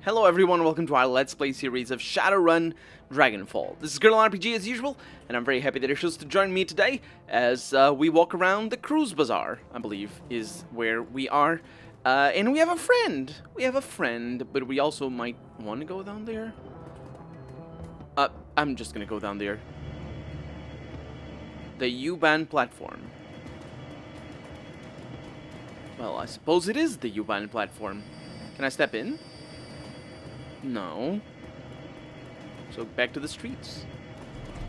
Hello everyone, welcome to our Let's Play series of Shadowrun Dragonfall. This is Girl RPG as usual, and I'm very happy that you're chose to join me today as we walk around the cruise bazaar, I believe, is where we are. And we have a friend. But we also might want to go down there. I'm just gonna go down there. The U-Bahn platform. Well, I suppose it is the U-Bahn platform. Can I step in? No. So back to the streets.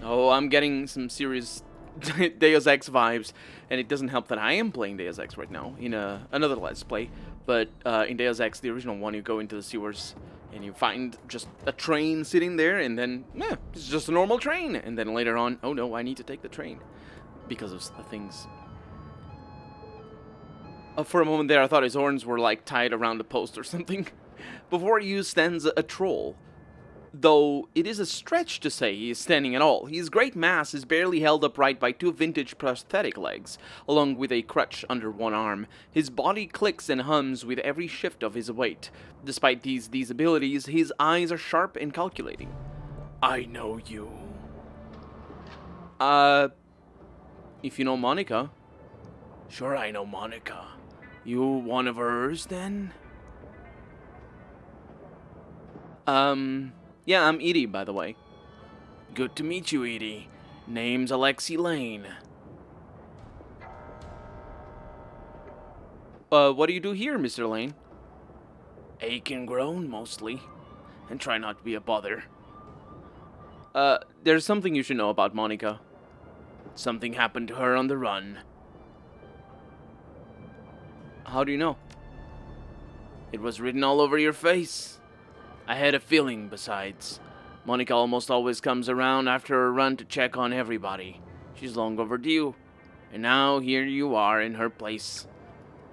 Oh, I'm getting some serious Deus Ex vibes, and it doesn't help that I am playing Deus Ex right now in another Let's Play. But in Deus Ex, the original one, you go into the sewers and you find just a train sitting there, and then it's just a normal train. And then later on, oh no, I need to take the train because of things. For a moment there, I thought his horns were like tied around a post or something. Before you stands a troll, though it is a stretch to say he is standing at all. His great mass is barely held upright by two vintage prosthetic legs, along with a crutch under one arm. His body clicks and hums with every shift of his weight. Despite these abilities, his eyes are sharp and calculating. I know you. If you know Monica. Sure, I know Monica. You one of hers, then? Yeah, I'm Edie, by the way. Good to meet you, Edie. Name's Alexi Lane. What do you do here, Mr. Lane? Ache and groan, mostly. And try not to be a bother. There's something you should know about Monica. Something happened to her on the run. How do you know? It was written all over your face. I had a feeling, besides. Monica almost always comes around after a run to check on everybody. She's long overdue. And now here you are in her place.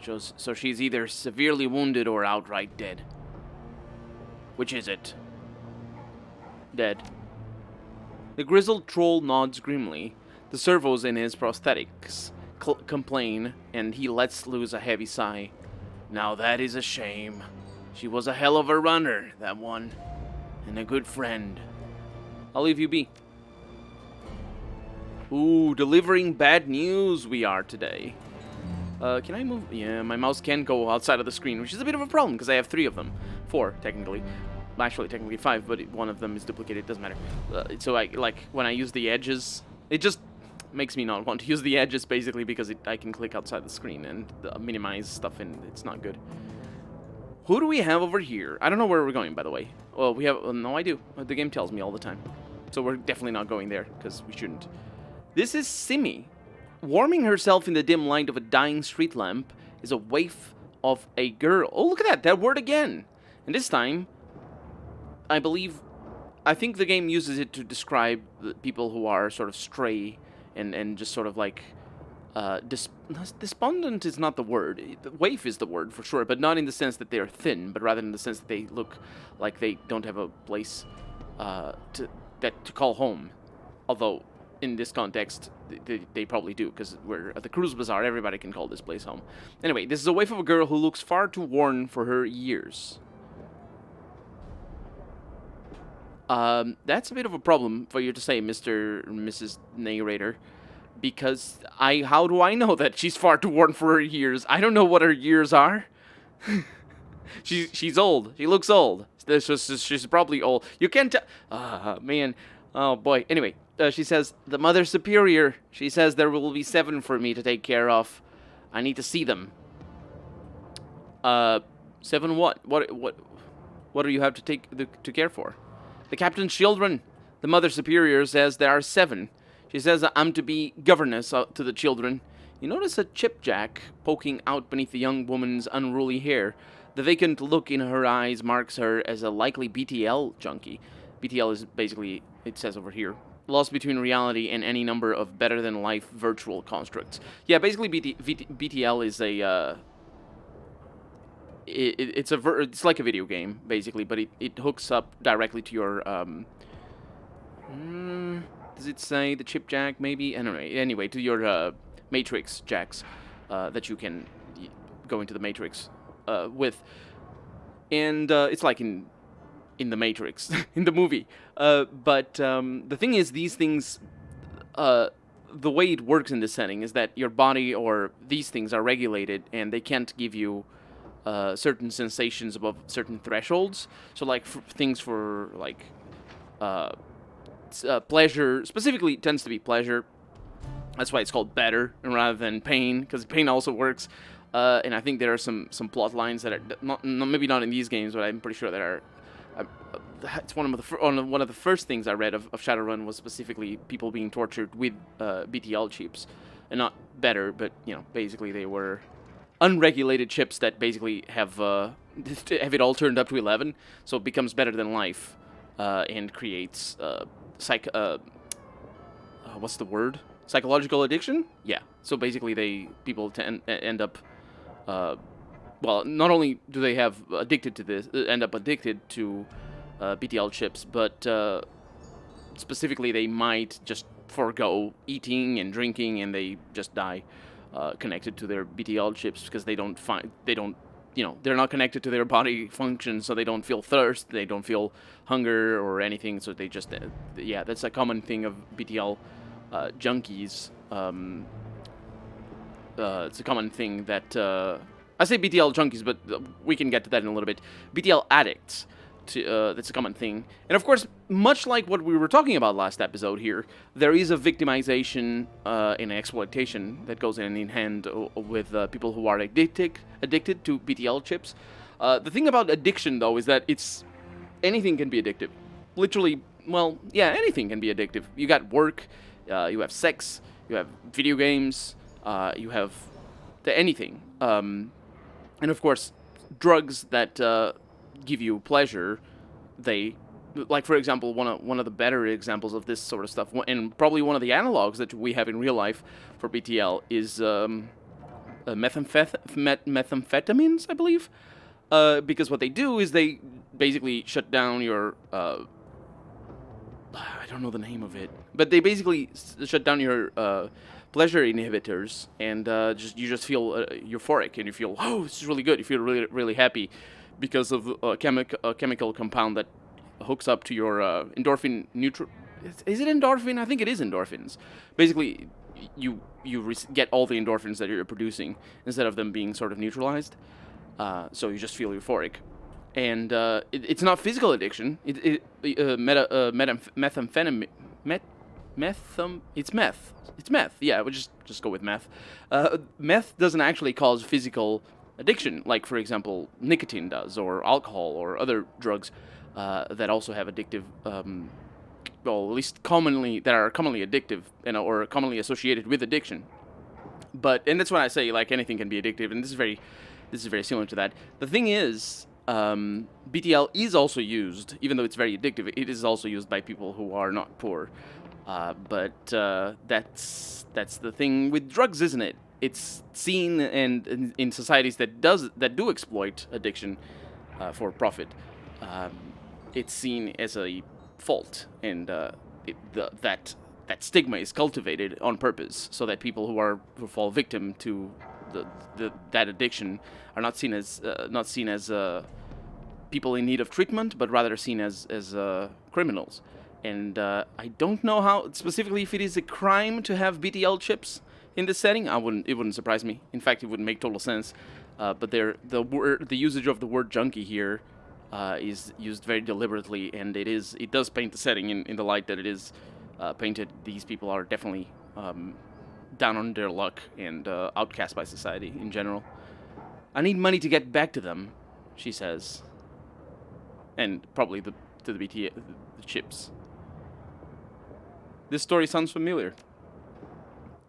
So she's either severely wounded or outright dead. Which is it? Dead. The grizzled troll nods grimly. The servos in his prosthetics complain, and he lets loose a heavy sigh. Now that is a shame. She was a hell of a runner, that one. And a good friend. I'll leave you be. Ooh, delivering bad news we are today. Can I move? Yeah, my mouse can go outside of the screen, which is a bit of a problem, because I have 3 of them. 4, technically. Actually, technically 5, but one of them is duplicated, it doesn't matter. So, when I use the edges, it just makes me not want to use the edges, basically, because I can click outside the screen and minimize stuff, and it's not good. Who do we have over here? I don't know where we're going, by the way. Well, we have... no, I do. The game tells me all the time. So we're definitely not going there, because we shouldn't. This is Simi. Warming herself in the dim light of a dying street lamp is a waif of a girl. Oh, look at that. That word again. And this time, I think the game uses it to describe the people who are sort of stray and just sort of like... despondent is not the word. Waif is the word for sure, but not in the sense that they are thin, but rather in the sense that they look like they don't have a place to call home. Although in this context, they probably do, because we're at the cruise bazaar. Everybody can call this place home. Anyway, this is a waif of a girl who looks far too worn for her years. That's a bit of a problem for you to say, Mr. or Mrs. Narrator. Because how do I know that she's far too worn for her years? I don't know what her years are. She's old. She looks old. She's probably old. You can't tell. Man. Oh, boy. Anyway, she says, the Mother Superior. She says there will be 7 for me to take care of. I need to see them. 7 what? What do you have to care for? The captain's children. The Mother Superior says there are 7. She says I'm to be governess to the children. You notice a chipjack poking out beneath the young woman's unruly hair. The vacant look in her eyes marks her as a likely BTL junkie. BTL is basically, it says over here, lost between reality and any number of better-than-life virtual constructs. Yeah, basically BTL is a... it's like a video game, basically, but it hooks up directly to your... does it say the chip jack, maybe? I don't know. Anyway, to your matrix jacks that you can go into the matrix with. And it's like in in the Matrix, in the movie. But the thing is, these things, the way it works in this setting is that your body or these things are regulated, and they can't give you certain sensations above certain thresholds. So, like things for like pleasure, specifically, it tends to be pleasure. That's why it's called better rather than pain, because pain also works. And I think there are some plot lines that are maybe not in these games, but I'm pretty sure there are. It's one of the first things I read of Shadowrun was specifically people being tortured with BTL chips, and not better, but basically they were unregulated chips that basically have it all turned up to 11, so it becomes better than life, and creates what's the word? Psychological addiction? Yeah. So basically, people end up. Well, not only do they have addicted to this, end up addicted to BTL chips, but specifically they might just forego eating and drinking, and they just die connected to their BTL chips because they're not connected to their body function, so they don't feel thirst, they don't feel hunger or anything, so they just that's a common thing of BTL junkies. It's a common thing that I say BTL junkies, but we can get to that in a little bit. BTL addicts, that's a common thing, and of course, much like what we were talking about last episode here, there is a victimization and exploitation that goes hand in hand with people who are addicted to BTL chips. The thing about addiction, though, is that anything can be addictive. Literally, well, yeah, anything can be addictive. You got work, you have sex, you have video games, you have anything. And of course, drugs that give you pleasure, like, for example, one of the better examples of this sort of stuff, and probably one of the analogs that we have in real life for BTL is methamphetamines, I believe. Because what they do is they basically shut down your I don't know the name of it, but they basically shut down your pleasure inhibitors, and you just feel euphoric, and you feel, oh, this is really good. You feel really, really happy because of a chemical compound that hooks up to your endorphin neutral. Is it endorphin? I think it is endorphins. Basically, you get all the endorphins that you're producing instead of them being sort of neutralized. So you just feel euphoric. And it's not physical addiction. Methamphetamine. It's meth. It's meth. Yeah, we'll just go with meth. Meth doesn't actually cause physical addiction, like, for example, nicotine does, or alcohol, or other drugs that also have addictive, well, at least that are commonly addictive, or commonly associated with addiction. And that's when I say, like, anything can be addictive, and this is very similar to that. The thing is, BTL is also used, even though it's very addictive, it is also used by people who are not poor. But that's the thing with drugs, isn't it? It's seen and in societies that do exploit addiction for profit. It's seen as a fault, and that stigma is cultivated on purpose, so that people who fall victim to that addiction are not seen as people in need of treatment, but rather seen as criminals. And I don't know how specifically if it is a crime to have BTL chips in this setting. It wouldn't surprise me. In fact, it would make total sense. But the usage of the word junkie here is used very deliberately, and it does paint the setting in the light that it is painted. These people are definitely down on their luck and outcast by society in general. I need money to get back to them, she says, and probably to the BTL the chips. This story sounds familiar.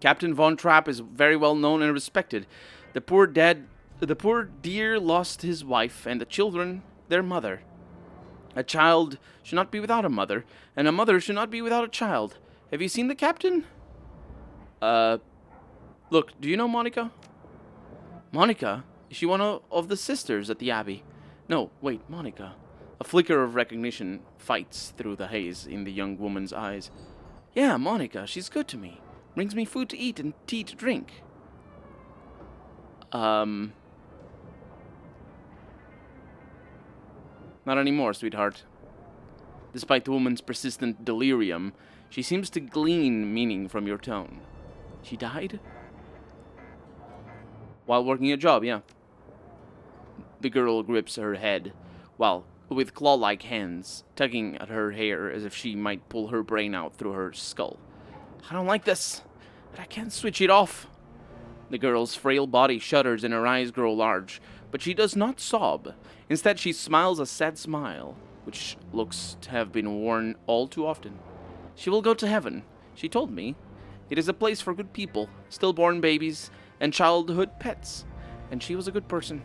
Captain Von Trapp is very well known and respected. The poor dear lost his wife, and the children their mother. A child should not be without a mother, and a mother should not be without a child. Have you seen the captain? Look, do you know Monica? Monica? Is she one of the sisters at the Abbey? No, wait, Monica. A flicker of recognition fights through the haze in the young woman's eyes. Yeah, Monica, she's good to me. Brings me food to eat and tea to drink. Not anymore, sweetheart. Despite the woman's persistent delirium, she seems to glean meaning from your tone. She died? While working a job, yeah. The girl grips her head, while with claw-like hands, tugging at her hair as if she might pull her brain out through her skull. I don't like this, but I can't switch it off. The girl's frail body shudders and her eyes grow large, but she does not sob. Instead, she smiles a sad smile, which looks to have been worn all too often. She will go to heaven, she told me. It is a place for good people, stillborn babies, and childhood pets. And she was a good person.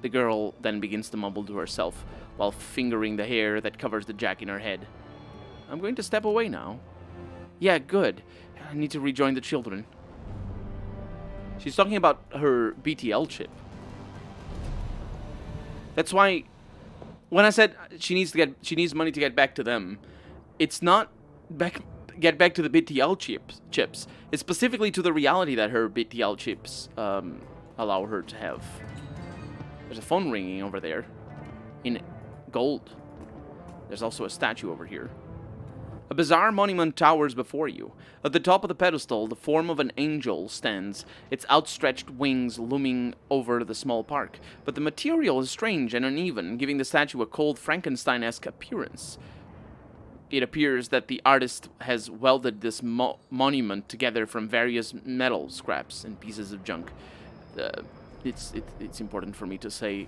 The girl then begins to mumble to herself, while fingering the hair that covers the jack in her head. I'm going to step away now. Yeah, good. I need to rejoin the children. She's talking about her BTL chip. That's why, when I said she needs money to get back to them, it's not get back to the BTL chips. It's specifically to the reality that her BTL chips allow her to have. There's a phone ringing over there, in gold. There's also a statue over here. A bizarre monument towers before you. At the top of the pedestal, the form of an angel stands, its outstretched wings looming over the small park. But the material is strange and uneven, giving the statue a cold Frankenstein-esque appearance. It appears that the artist has welded this monument together from various metal scraps and pieces of junk. It's important for me to say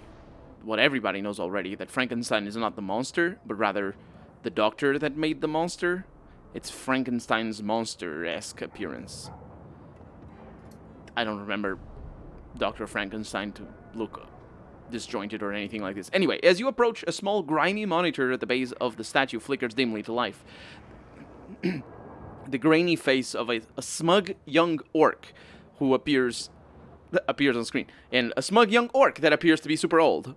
what everybody knows already, that Frankenstein is not the monster, but rather the doctor that made the monster. It's Frankenstein's monster-esque appearance. I don't remember Dr. Frankenstein to look disjointed or anything like this. Anyway, as you approach, a small grimy monitor at the base of the statue flickers dimly to life. The grainy face of a smug young orc who appears on screen. And a smug young orc that appears to be super old.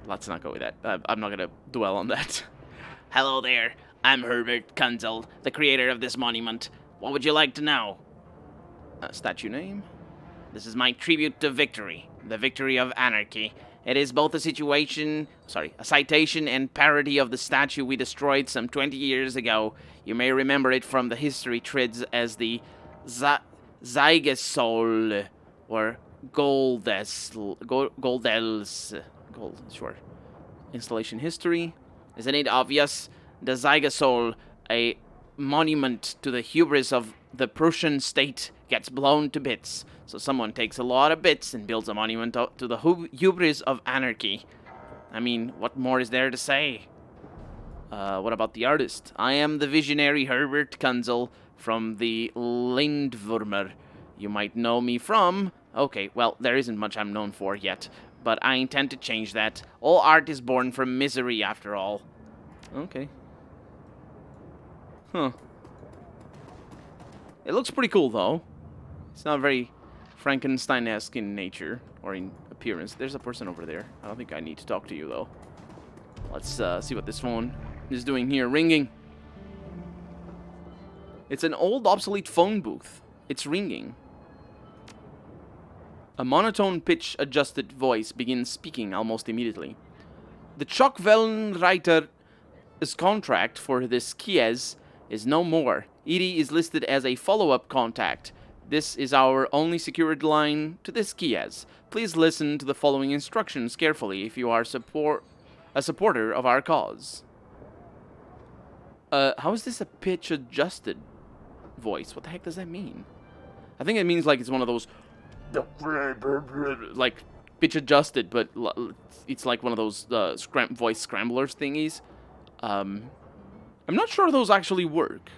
Let's not go with that. I'm not going to dwell on that. Hello there. I'm Herbert Kunzel, the creator of this monument. What would you like to know? Statue name? This is my tribute to victory. The victory of anarchy. It is both a citation and parody of the statue we destroyed some 20 years ago. You may remember it from the history trids as the Zygesol, or sure. Installation history. Isn't it obvious? The Zygesol, a monument to the hubris of the Prussian state, gets blown to bits. So someone takes a lot of bits and builds a monument to the hubris of anarchy. I mean, what more is there to say? What about the artist? I am the visionary Herbert Kunzel from the Lindwurmer. You might know me from... Okay, well, there isn't much I'm known for yet, but I intend to change that. All art is born from misery, after all. Okay. Huh. It looks pretty cool, though. It's not very Frankenstein-esque in nature, or in appearance. There's a person over there. I don't think I need to talk to you, though. Let's see what this phone is doing here. Ringing. It's an old, obsolete phone booth. It's ringing. A monotone pitch-adjusted voice begins speaking almost immediately. The Chockvellenreiter's contract for this Kies is no more. Edie is listed as a follow-up contact. This is our only secured line to this Kies. Please listen to the following instructions carefully if you are a supporter of our cause. How is this a pitch-adjusted voice? What the heck does that mean? I think it means like it's one of those... like pitch adjusted, but it's like one of those voice scramblers thingies. I'm not sure those actually work,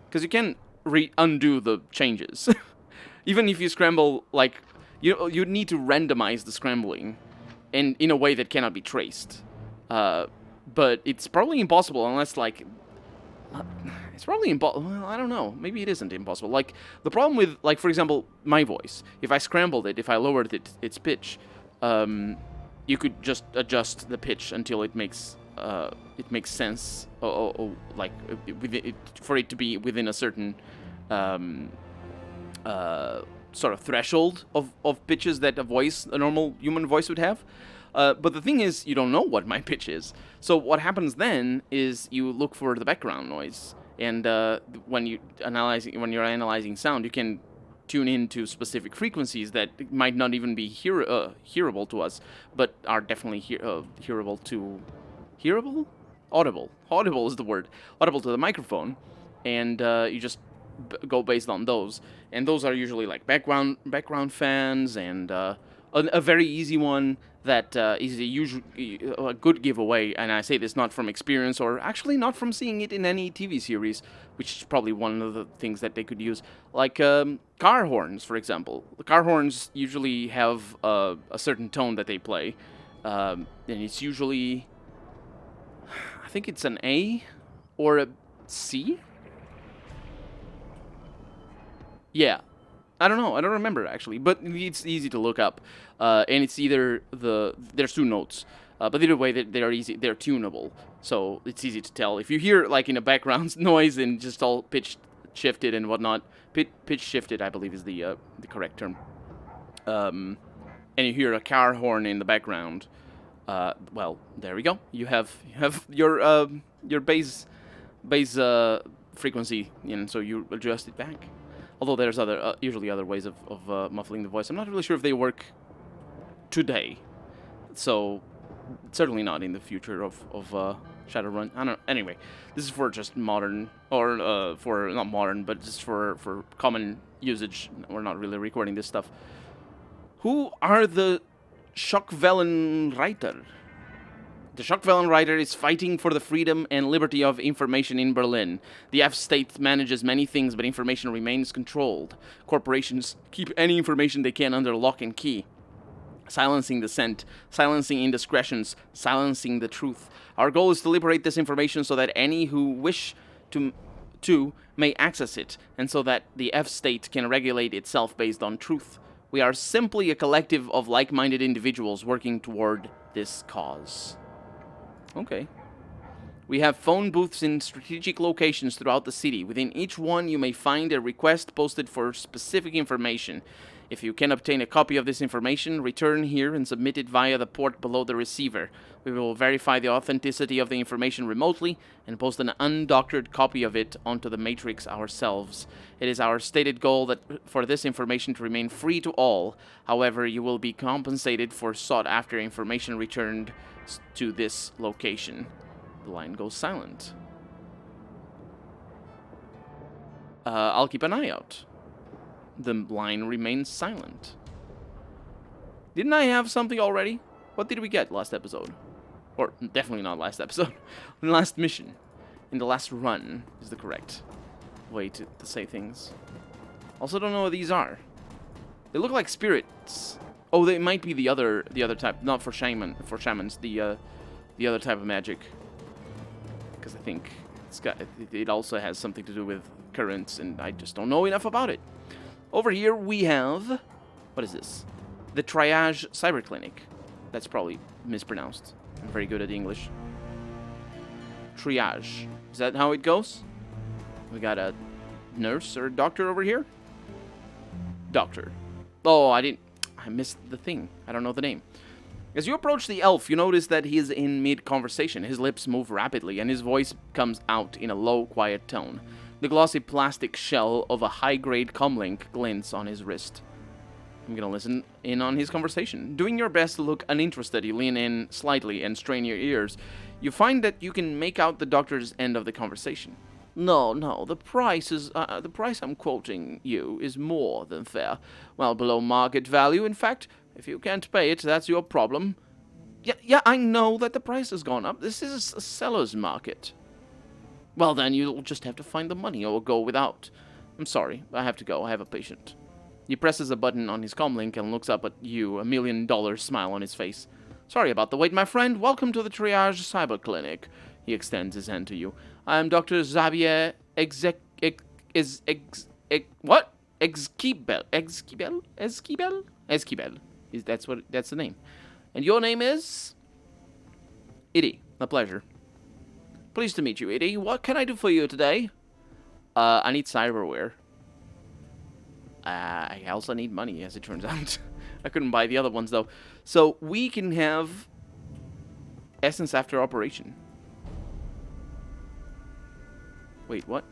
because you can undo the changes. Even if you scramble, like you need to randomize the scrambling, and in a way that cannot be traced. But it's probably impossible unless like. It's probably impossible. Well, I don't know. Maybe it isn't impossible. Like, the problem with, like, for example, my voice. If I scrambled it, if I lowered its pitch, you could just adjust the pitch until it makes sense. Like, for it to be within a certain sort of threshold of pitches that a normal human voice would have. But the thing is, you don't know what my pitch is. So what happens then is you look for the background noise, and when you're analyzing sound, you can tune into specific frequencies that might not even be hearable to us, but are definitely hearable to audible. Audible is the word. Audible to the microphone, and you just go based on those, and those are usually like background fans, and a very easy one that is a good giveaway. And I say this not from experience, or actually not from seeing it in any TV series, which is probably one of the things that they could use, like car horns, for example. The car horns usually have a certain tone that they play, and it's usually, I think it's an A or a C. Yeah, I don't know. I don't remember actually, but it's easy to look up. And it's either there's two notes, but either way they're tunable, so it's easy to tell. If you hear like in a background noise and just all pitch shifted and whatnot, pitch shifted I believe is the correct term. And you hear a car horn in the background. Well, there we go. You have your bass frequency, and so you adjust it back. Although there's usually other ways of muffling the voice. I'm not really sure if they work today, so certainly not in the future of Shadowrun. I don't know. Anyway, this is for just modern, or for not modern, but just for common usage. We're not really recording this stuff. Who are the Schockvellenreiter? The Schockvellenreiter is fighting for the freedom and liberty of information in Berlin. The F-state manages many things, but information remains controlled. Corporations keep any information they can under lock and key. Silencing dissent, silencing indiscretions, silencing the truth. Our goal is to liberate this information so that any who wish to may access it, and so that the F-state can regulate itself based on truth. We are simply a collective of like-minded individuals working toward this cause. Okay. We have phone booths in strategic locations throughout the city. Within each one, you may find a request posted for specific information. If you can obtain a copy of this information, return here and submit it via the port below the receiver. We will verify the authenticity of the information remotely and post an undoctored copy of it onto the Matrix ourselves. It is our stated goal that for this information to remain free to all. However, you will be compensated for sought-after information returned to this location. The line goes silent. I'll keep an eye out. The line remains silent. Didn't I have something already? What did we get last episode? Or definitely not last episode. Last mission. In the last run is the correct way to say things. Also don't know what these are. They look like spirits. Oh, they might be the other type, not for shamans, the other type of magic. Because I think it also has something to do with currents, and I just don't know enough about it. Over here we have, what is this? The Triage Cyber Clinic. That's probably mispronounced. I'm very good at English. Triage. Is that how it goes? We got a nurse or a doctor over here? Doctor. Oh, I missed the thing. I don't know the name. As you approach the elf, you notice that he is in mid-conversation. His lips move rapidly, and his voice comes out in a low, quiet tone. The glossy plastic shell of a high-grade comlink glints on his wrist. I'm gonna listen in on his conversation. Doing your best to look uninterested, you lean in slightly and strain your ears. You find that you can make out the doctor's end of the conversation. No, the price I'm quoting you is more than fair. Well below market value, in fact. If you can't pay it, that's your problem. Yeah, I know that the price has gone up. This is a seller's market. Well, then you'll just have to find the money or go without. I'm sorry, I have to go. I have a patient. He presses a button on his comlink and looks up at you, a $1 million smile on his face. Sorry about the wait, my friend. Welcome to the Triage Cyber Clinic. He extends his hand to you. I am Dr. Xavier what? Esquibel. That's the name. And your name is? Iddy. A pleasure. Pleased to meet you, Iddy. What can I do for you today? I need cyberware. I also need money, as it turns out. I couldn't buy the other ones, though. So we can have essence after operation. Wait, what?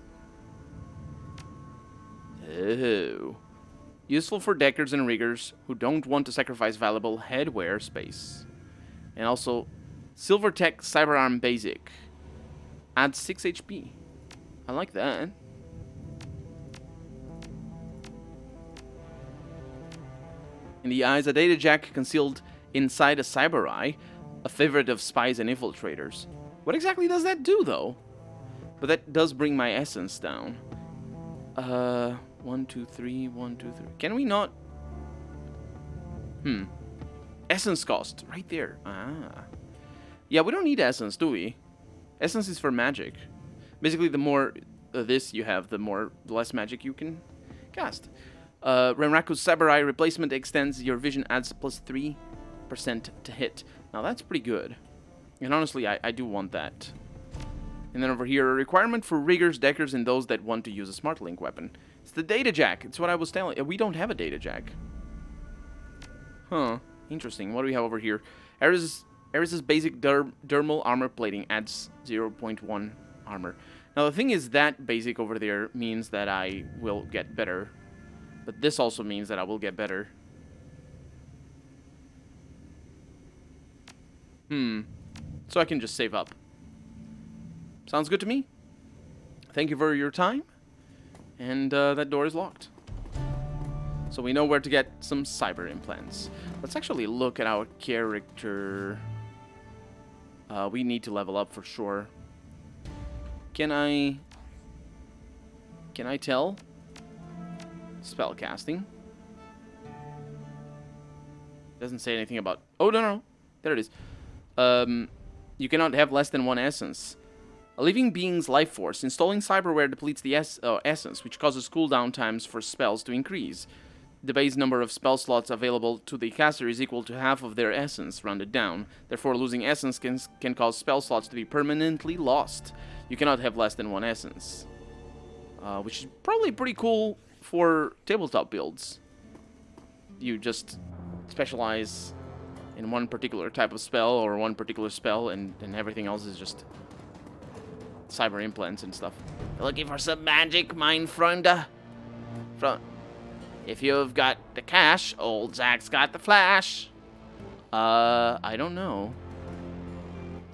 Oh. Useful for deckers and riggers who don't want to sacrifice valuable headwear space. And also, Silvertech Cyberarm Basic. Adds 6 HP. I like that. In the eyes, a data jack concealed inside a cyber eye, a favorite of spies and infiltrators. What exactly does that do, though? But that does bring my essence down. 1, 2, 3, 1, 2, 3. Can we not? Essence cost, right there. Ah. Yeah, we don't need essence, do we? Essence is for magic. Basically, the more this you have, the less magic you can cast. Renraku's Cyber Eye replacement extends your vision, adds plus 3% to hit. Now that's pretty good. And honestly, I do want that. And then over here, a requirement for riggers, deckers, and those that want to use a smart link weapon. It's the data jack. It's what I was telling. We don't have a data jack. Huh. Interesting. What do we have over here? Eris's basic dermal armor plating adds 0.1 armor. Now the thing is that basic over there means that I will get better. But this also means that I will get better. So I can just save up. Sounds good to me. Thank you for your time. And that door is locked. So we know where to get some cyber implants. Let's actually look at our character. We need to level up for sure. Can I tell? Spellcasting. Doesn't say anything about... Oh, no. There it is. You cannot have less than 1 essence. A living being's life force. Installing cyberware depletes the essence, which causes cooldown times for spells to increase. The base number of spell slots available to the caster is equal to half of their essence, rounded down. Therefore, losing essence can cause spell slots to be permanently lost. You cannot have less than 1 essence. Which is probably pretty cool for tabletop builds. You just specialize in one particular type of spell or one particular spell, and everything else is just cyber implants and stuff. Looking for some magic, mein Freunde? If you've got the cash, old Zack's got the flash. I don't know.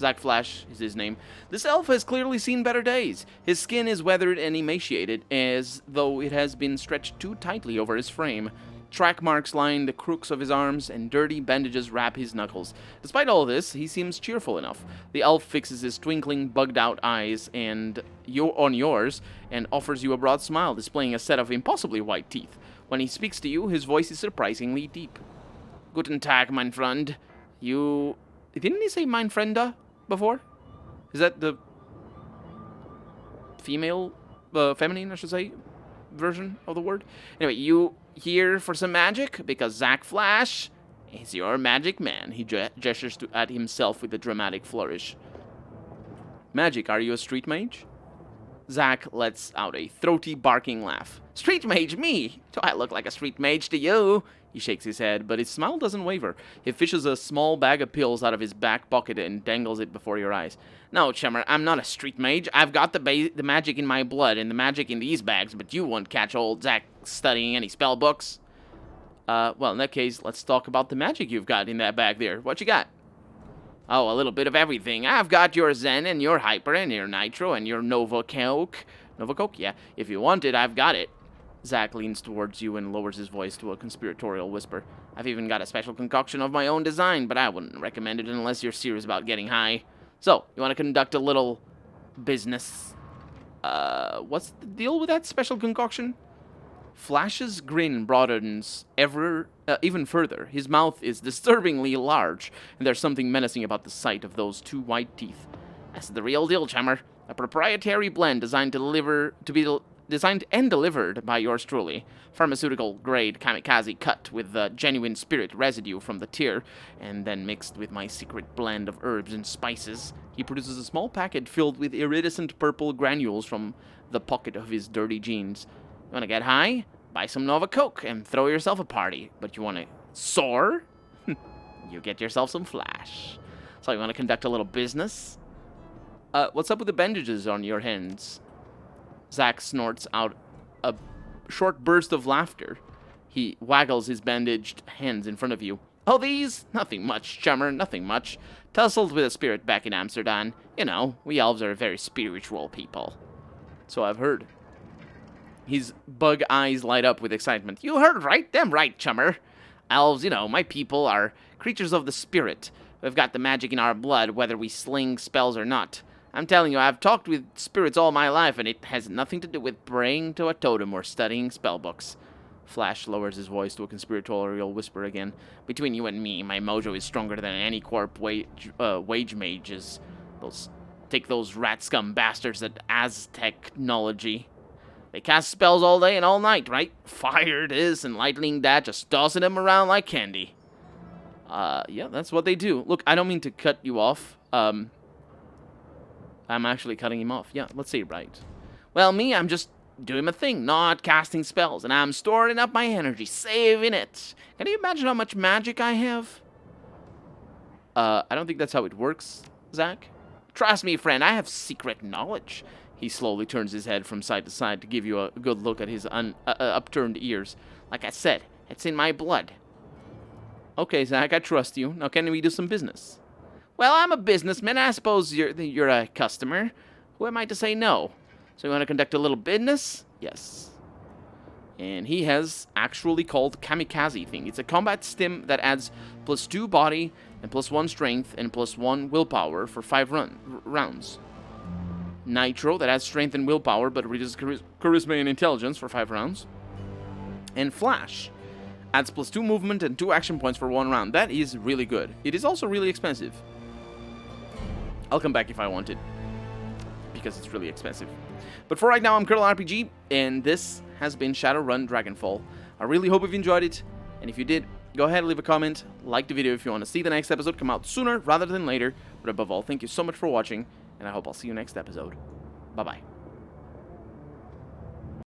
Zack Flash is his name. This elf has clearly seen better days. His skin is weathered and emaciated, as though it has been stretched too tightly over his frame. Track marks line the crooks of his arms, and dirty bandages wrap his knuckles. Despite all this, he seems cheerful enough. The elf fixes his twinkling, bugged-out eyes on yours, and offers you a broad smile, displaying a set of impossibly white teeth. When he speaks to you, his voice is surprisingly deep. Guten Tag, mein Freund. You... Didn't he say mein Freunde before? Is that the female, feminine, I should say, version of the word? Anyway, you here for some magic? Because Zack Flash is your magic man. He gestures at himself with a dramatic flourish. Magic, are you a street mage? Zack lets out a throaty, barking laugh. Street mage, me? Do I look like a street mage to you? He shakes his head, but his smile doesn't waver. He fishes a small bag of pills out of his back pocket and dangles it before your eyes. No, chummer, I'm not a street mage. I've got the magic in my blood and the magic in these bags, but you won't catch old Zack studying any spell books. Well, in that case, let's talk about the magic you've got in that bag there. What you got? Oh, a little bit of everything. I've got your Zen and your Hyper and your Nitro and your Nova Coke. Nova Coke, yeah. If you want it, I've got it. Zack leans towards you and lowers his voice to a conspiratorial whisper. I've even got a special concoction of my own design, but I wouldn't recommend it unless you're serious about getting high. So, you want to conduct a little business? What's the deal with that special concoction? Flash's grin broadens even further. His mouth is disturbingly large, and there's something menacing about the sight of those 2 white teeth. That's the real deal, chummer. A proprietary blend designed designed and delivered by yours truly. Pharmaceutical-grade kamikaze cut with the genuine spirit residue from the tear, and then mixed with my secret blend of herbs and spices. He produces a small packet filled with iridescent purple granules from the pocket of his dirty jeans. You want to get high? Buy some Nova Coke and throw yourself a party. But you want to Sore? You get yourself some flash. So you want to conduct a little business? What's up with the bandages on your hands? Zack snorts out a short burst of laughter. He waggles his bandaged hands in front of you. Oh, these? Nothing much, chummer, nothing much. Tussled with a spirit back in Amsterdam. You know, we elves are very spiritual people. So I've heard. His bug eyes light up with excitement. You heard right, damn right, chummer. Elves, you know, my people are creatures of the spirit. We've got the magic in our blood, whether we sling spells or not. I'm telling you, I've talked with spirits all my life, and it has nothing to do with praying to a totem or studying spell books. Flash lowers his voice to a conspiratorial whisper again. Between you and me, my mojo is stronger than any corp wage mages. Take those rat scum bastards at Aztechnology. They cast spells all day and all night, right? Fire this and lightning that, just tossing them around like candy. Yeah, that's what they do. Look, I don't mean to cut you off. I'm actually cutting him off. Yeah, let's say it right. Well, me, I'm just doing my thing, not casting spells, and I'm storing up my energy, saving it. Can you imagine how much magic I have? I don't think that's how it works, Zack. Trust me, friend, I have secret knowledge. He slowly turns his head from side to side to give you a good look at his upturned ears. Like I said, it's in my blood. Okay, Zack, I trust you. Now, can we do some business? Well, I'm a businessman. I suppose you're a customer. Who am I to say no? So you want to conduct a little business? Yes. And he has actually called Kamikaze thing. It's a combat stim that adds +2 body and +1 strength and +1 willpower for 5 rounds. Nitro that adds strength and willpower but reduces charisma and intelligence for 5 rounds. And Flash adds +2 movement and 2 action points for 1 round. That is really good. It is also really expensive. I'll come back if I want it, because it's really expensive. But for right now, I'm Colonel RPG, and this has been Shadowrun Dragonfall. I really hope you've enjoyed it, and if you did, go ahead and leave a comment, like the video if you want to see the next episode come out sooner rather than later. But above all, thank you so much for watching, and I hope I'll see you next episode. Bye-bye.